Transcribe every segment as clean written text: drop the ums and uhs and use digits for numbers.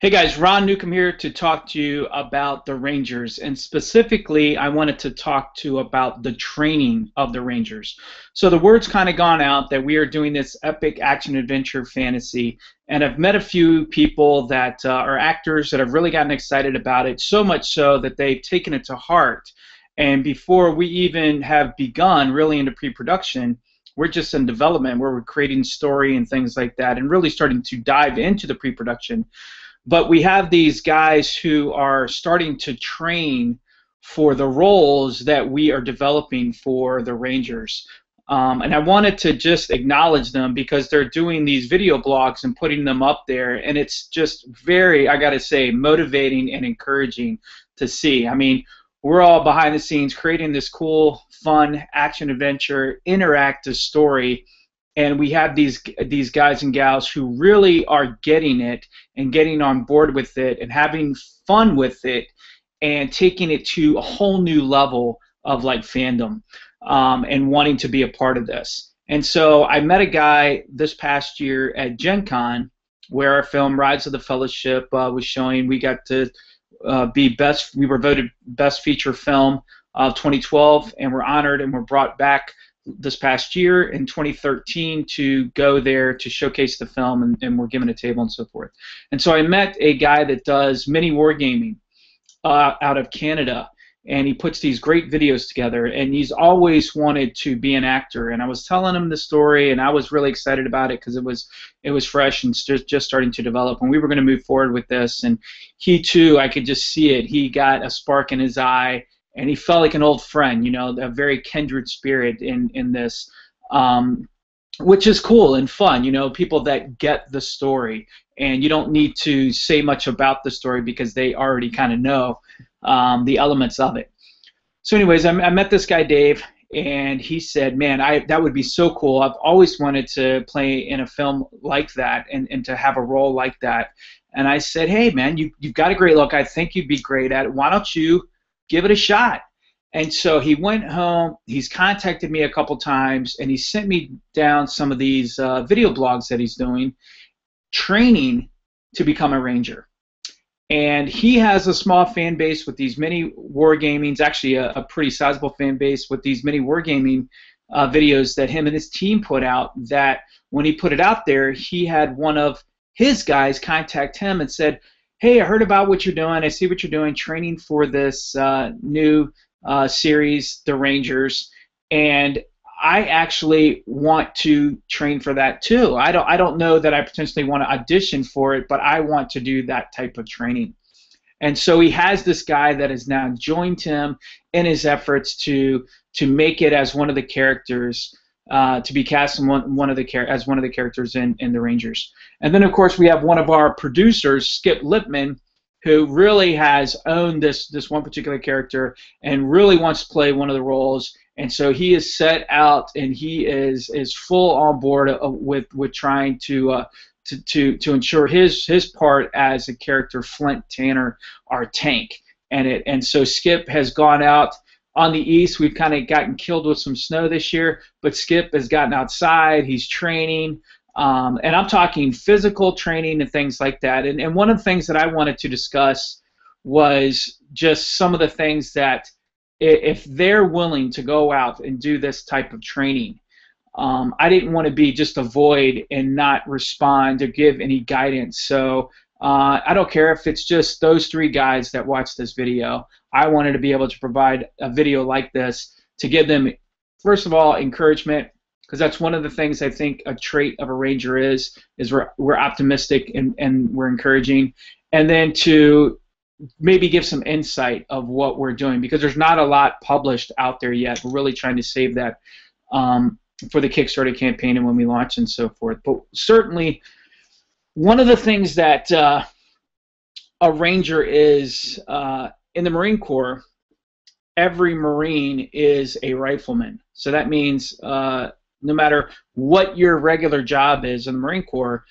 Hey guys, Ron Newcomb here to talk to you about the Rangers, and specifically, I wanted to talk to you about the training of the Rangers. So the word's kind of gone out that we are doing this epic action adventure fantasy, and I've met a few people that are actors that have really gotten excited about it, so much so that they've taken it to heart. And before we even have begun really into pre-production, we're just in development where we're creating story and things like that, and really starting to dive into the pre-production. But we have these guys who are starting to train for the roles that we are developing for the Rangers. And I wanted to just acknowledge them because they're doing these video blogs and putting them up there, and it's just very, I gotta say, motivating and encouraging to see. I mean, we're all behind the scenes creating this cool, fun, action adventure, interactive story, and we have these guys and gals who really are getting it and getting on board with it and having fun with it and taking it to a whole new level of like fandom, and wanting to be a part of this. And so I met a guy this past year at Gen Con where our film Rise of the Fellowship was showing. We got to we were voted best feature film of 2012, and we're honored and we're brought back this past year in 2013 to go there to showcase the film, and we're given a table and so forth. And so I met a guy that does mini wargaming out of Canada, and he puts these great videos together, and he's always wanted to be an actor. And I was telling him the story, and I was really excited about it because it was fresh and just starting to develop, and we were going to move forward with this. And he too, I could just see it. He got a spark in his eye, and he felt like an old friend, you know, a very kindred spirit in this, which is cool and fun, you know, people that get the story, and you don't need to say much about the story because they already kind of know the elements of it. So anyways, I met this guy, Dave, and he said, man, that would be so cool. I've always wanted to play in a film like that and to have a role like that. And I said, hey, man, you've got a great look. I think you'd be great at it. Why don't you give it a shot? And so he went home, he's contacted me a couple times, and he sent me down some of these video blogs that he's doing, training to become a Ranger. And he has a small fan base with these mini wargamings, actually a pretty sizable fan base with these mini wargaming videos that him and his team put out, that when he put it out there, he had one of his guys contact him and said, hey, I heard about what you're doing. I see what you're doing, training for this new series, The Rangers, and I actually want to train for that too. I don't know that I potentially want to audition for it, but I want to do that type of training. And so he has this guy that has now joined him in his efforts to make it as one of the characters, to be cast in as one of the characters in The Rangers. And then of course we have one of our producers, Skip Lipman, who really has owned this one particular character and really wants to play one of the roles. And so he is set out, and he is full on board with trying to ensure his part as a character, Flint Tanner, our tank. And so Skip has gone out on the east. We've kind of gotten killed with some snow this year, but Skip has gotten outside. He's training. And I'm talking physical training and things like that. And one of the things that I wanted to discuss was just some of the things that, if they're willing to go out and do this type of training, I didn't want to be just a void and not respond or give any guidance. So I don't care if it's just those three guys that watch this video. I wanted to be able to provide a video like this to give them, first of all, encouragement, because that's one of the things I think a trait of a Ranger is we're optimistic and we're encouraging, and then to maybe give some insight of what we're doing, because there's not a lot published out there yet. We're really trying to save that for the Kickstarter campaign and when we launch and so forth. But certainly one of the things that a Ranger is in the Marine Corps, every Marine is a rifleman. So that means no matter what your regular job is in the Marine Corps,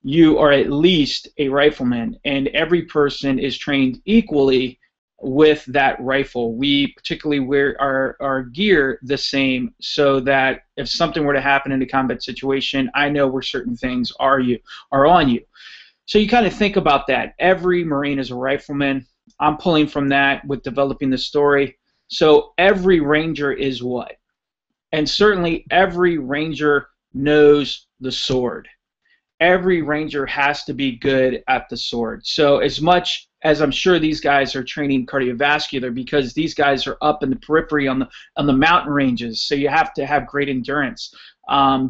you are at least a rifleman, and every person is trained equally with that rifle. We particularly wear our gear the same, so that if something were to happen in a combat situation, I know where certain things are on you. So you kind of think about that. Every Marine is a rifleman. I'm pulling from that with developing the story. So every Ranger is what? And certainly every Ranger knows the sword. Every Ranger has to be good at the sword. So as much as I'm sure these guys are training cardiovascular, because these guys are up in the periphery on the mountain ranges, so you have to have great endurance.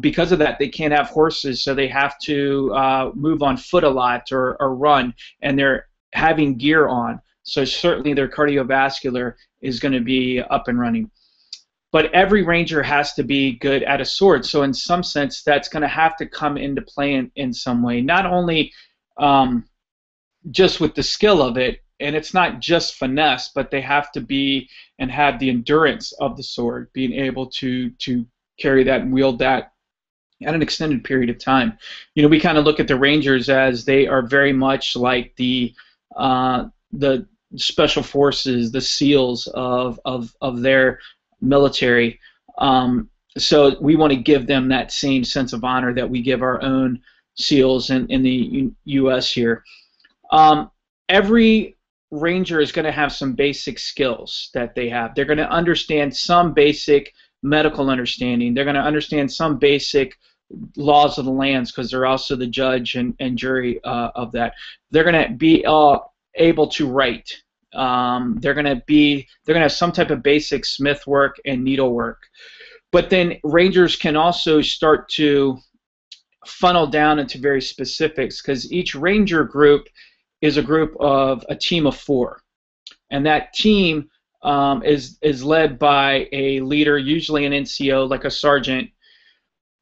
Because of that, they can't have horses, so they have to move on foot a lot or run, and they're having gear on. So certainly their cardiovascular is going to be up and running. But every Ranger has to be good at a sword. So in some sense, that's going to have to come into play in some way. Not only just with the skill of it, and it's not just finesse, but they have to be and have the endurance of the sword, being able to carry that and wield that at an extended period of time. You know, we kind of look at the Rangers as they are very much like the special forces, the SEALs of their military. So we want to give them that same sense of honor that we give our own SEALs in the U.S. here. Every Ranger is going to have some basic skills that they have. They're going to understand some basic medical understanding. They're going to understand some basic laws of the lands, because they're also the judge and jury of that. They're going to be able to write. They're going to have some type of basic smith work and needle work. But then Rangers can also start to funnel down into very specifics, because each Ranger group is a group of a team of 4, and that team is led by a leader, usually an NCO, like a sergeant.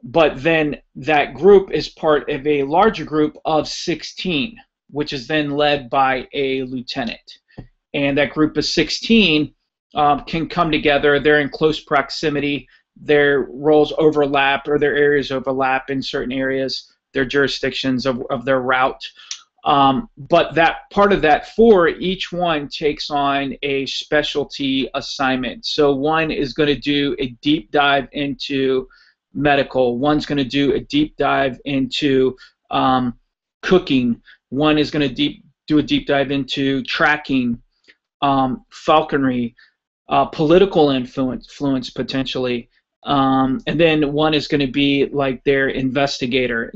But then that group is part of a larger group of 16, which is then led by a lieutenant. And that group of 16 can come together. They're in close proximity. Their roles overlap, or their areas overlap in certain areas, their jurisdictions of their route. But that part of that 4, each one takes on a specialty assignment. So one is going to do a deep dive into medical. One's going to do a deep dive into cooking. One is going to do a deep dive into tracking, falconry, political influence potentially, and then one is going to be like their investigator,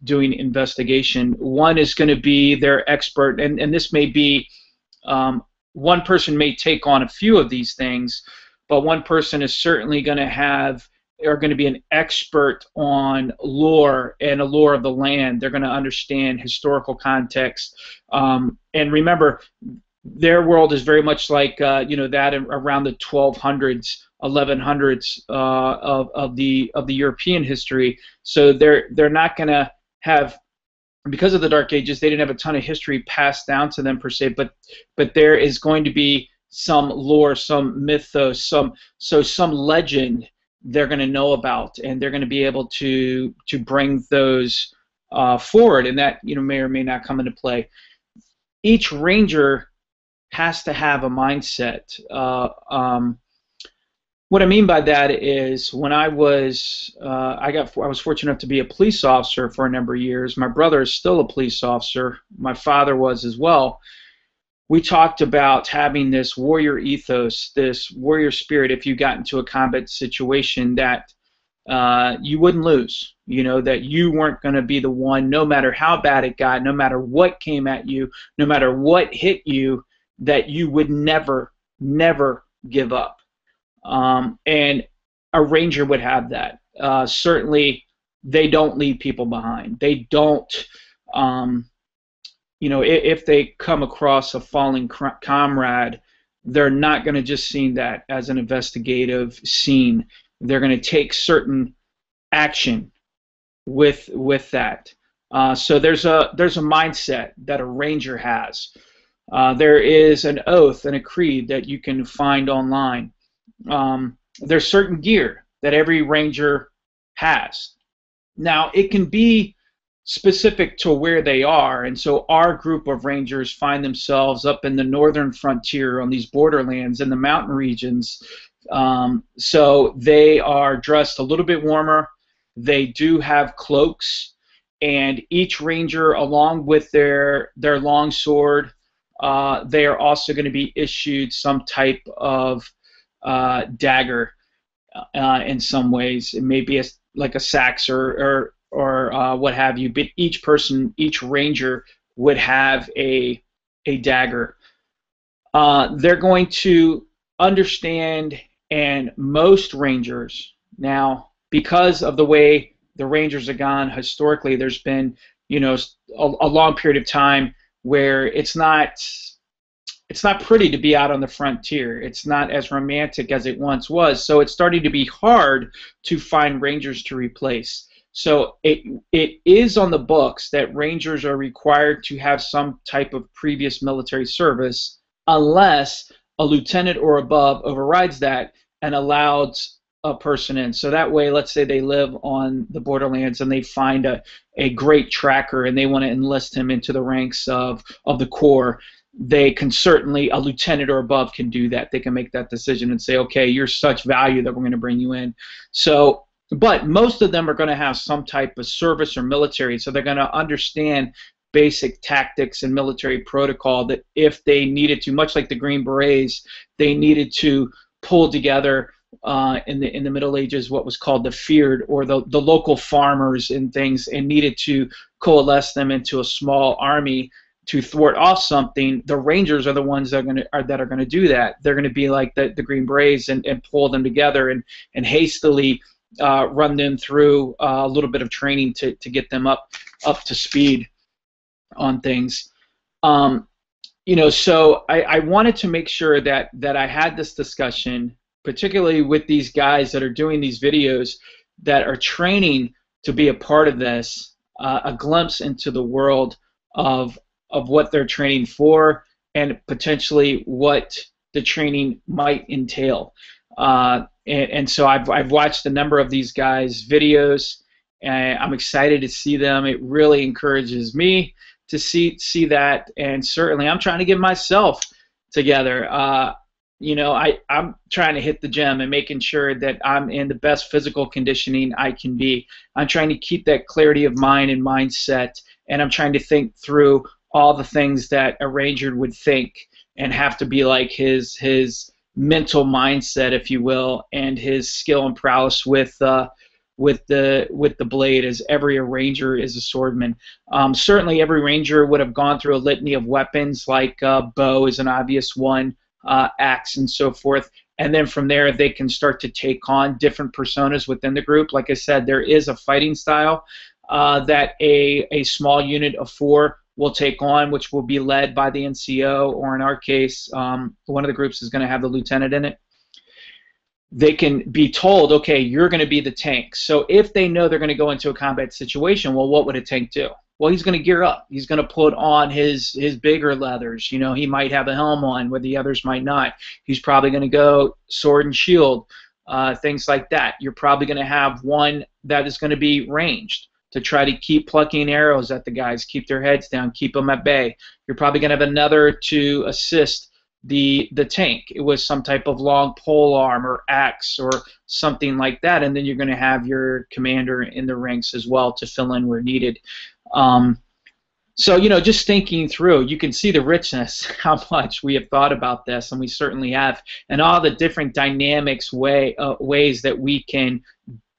doing investigation. One is going to be their expert, and this may be, one person may take on a few of these things, but one person is certainly going to be an expert on lore and a lore of the land. They're going to understand historical context, and remember, their world is very much like that around the 1200s, 1100s of the European history. So they're not going to have, because of the Dark Ages, they didn't have a ton of history passed down to them per se. But there is going to be some lore, some mythos, some legend they're going to know about, and they're going to be able to bring those forward, and that may or may not come into play. Each Ranger has to have a mindset. What I mean by that is, when I was fortunate enough to be a police officer for a number of years. My brother is still a police officer. My father was as well. We talked about having this warrior ethos, this warrior spirit. If you got into a combat situation, that you wouldn't lose. That you weren't going to be the one, no matter how bad it got, no matter what came at you, no matter what hit you, that you would never give up. And a Ranger would have that. Certainly, they don't leave people behind. They don't, if they come across a fallen comrade, they're not going to just see that as an investigative scene. They're going to take certain action with that. So there's a mindset that a Ranger has. There is an oath and a creed that you can find online. There's certain gear that every Ranger has. Now, it can be specific to where they are, and so our group of Rangers find themselves up in the northern frontier on these borderlands in the mountain regions. So they are dressed a little bit warmer. They do have cloaks, and each ranger, along with their long sword, they are also going to be issued some type of dagger. In some ways, it may be like a sax or what have you. But each person, each ranger, would have a dagger. They're going to understand, and most rangers now, because of the way the rangers have gone historically, there's been, a long period of time where it's not pretty to be out on the frontier. It's not as romantic as it once was. So it's starting to be hard to find rangers to replace. So it is on the books that rangers are required to have some type of previous military service, unless a lieutenant or above overrides that and allows a person in. So that way, let's say they live on the borderlands and they find a great tracker and they want to enlist him into the ranks of the Corps. They can certainly, a lieutenant or above can do that. They can make that decision and say, okay, you're such value that we're going to bring you in. So, but most of them are going to have some type of service or military, so they're going to understand basic tactics and military protocol, that if they needed to, much like the Green Berets, they needed to pull together in the Middle Ages what was called the feared, or the local farmers and things, and needed to coalesce them into a small army to thwart off something. The Rangers are the ones that are going to do that. They're going to be like the Green Berets and pull them together and hastily run them through a little bit of training to get them up to speed on things. So I wanted to make sure that I had this discussion, particularly with these guys that are doing these videos, that are training to be a part of this, a glimpse into the world of what they're training for, and potentially what the training might entail. And so I've watched a number of these guys' videos, and I'm excited to see them. It really encourages me to see that, and certainly I'm trying to get myself together. I'm trying to hit the gym and making sure that I'm in the best physical conditioning I can be. I'm trying to keep that clarity of mind and mindset, and I'm trying to think through all the things that a ranger would think and have to be like his mental mindset, if you will, and his skill and prowess with the blade, as every ranger is a swordman. Certainly every ranger would have gone through a litany of weapons, like bow is an obvious one, axe and so forth, and then from there they can start to take on different personas within the group. Like I said, there is a fighting style that a small unit of 4 will take on, which will be led by the NCO, or in our case, one of the groups is going to have the lieutenant in it. They can be told, okay, you're going to be the tank. So if they know they're going to go into a combat situation, well, what would a tank do? Well, he's going to gear up. He's going to put on his bigger leathers. He might have a helm on where the others might not. He's probably going to go sword and shield, things like that. You're probably going to have one that is going to be ranged to try to keep plucking arrows at the guys, keep their heads down, keep them at bay. You're probably going to have another to assist the tank. It was some type of long pole arm or axe or something like that, and then you're going to have your commander in the ranks as well to fill in where needed. So just thinking through, you can see the richness, how much we have thought about this, and we certainly have, and all the different dynamics ways that we can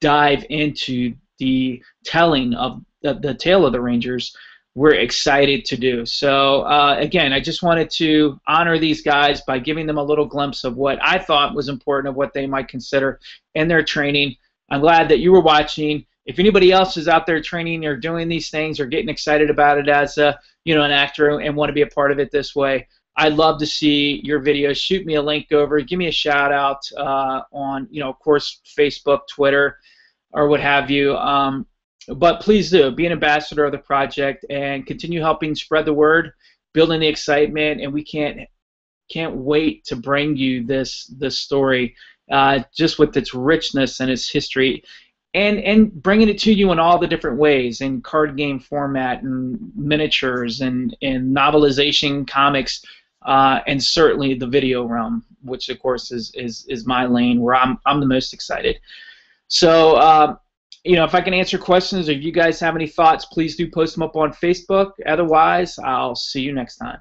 dive into the telling of the tale of the Rangers. We're excited to do. So again, I just wanted to honor these guys by giving them a little glimpse of what I thought was important, of what they might consider in their training. I'm glad that you were watching. If anybody else is out there training or doing these things or getting excited about it as an actor and want to be a part of it this way, I'd love to see your videos. Shoot me a link over. Give me a shout out on, of course, Facebook, Twitter, or what have you. But please do be an ambassador of the project and continue helping spread the word, building the excitement, and we can't wait to bring you this story, just with its richness and its history, and bringing it to you in all the different ways, in card game format and miniatures and novelization, comics, and certainly the video realm, which of course is my lane, where I'm the most excited. So if I can answer questions or if you guys have any thoughts, please do post them up on Facebook. Otherwise, I'll see you next time.